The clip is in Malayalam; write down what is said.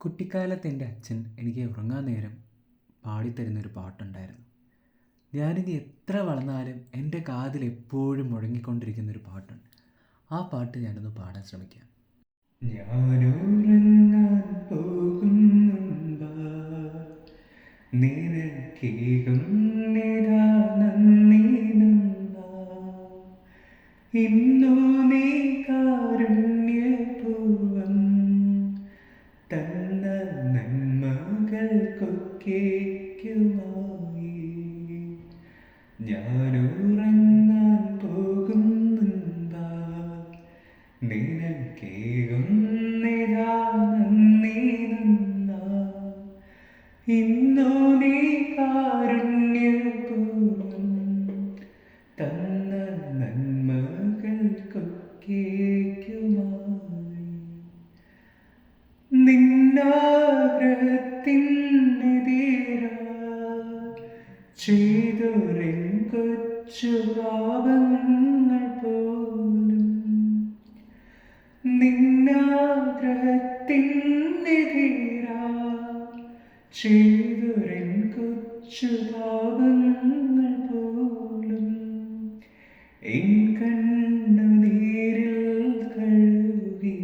കുട്ടിക്കാലത്ത് എൻ്റെ അച്ഛൻ എനിക്ക് ഉറങ്ങാൻ നേരം പാടിത്തരുന്നൊരു പാട്ടുണ്ടായിരുന്നു. ഞാനിനി എത്ര വളർന്നാലും എൻ്റെ കാതിൽ എപ്പോഴും മുഴങ്ങിക്കൊണ്ടിരിക്കുന്നൊരു പാട്ടുണ്ട്. ആ പാട്ട് ഞാനൊന്ന് പാടാൻ ശ്രമിക്കാം. ഞാനുറങ്ങാൻ പോകും മുൻപാ നിനക്കേകും നിതാ നന്ദി നന്ദാ. ഇന്നു നീ കാരുണ്യപൂർവം തന്ന നന്മകൾക്കൊക്കേക്കുമായി ഞാനുറങ്ങാൻ പോകും മുൻപാ നിനക്കേകും നിതാ നന്ദി നന്ദാ. ഇന്നു നീ കാരുണ്യപൂർവം തന്ന നന്മകൾക്കൊക്കേക്കുമായി നിന്നാഗ്രഹത്തിനെതിരാ ചെയ്തൊരെൻ കൊച്ചു പാപങ്ങൾ പോലും നിന്നാഗ്രഹത്തിനെതിരാ ചെയ്തൊരെൻ കൊച്ചു പാപങ്ങൾ പോലും എൻ കണ്ണുനീരിൽ കഴുകി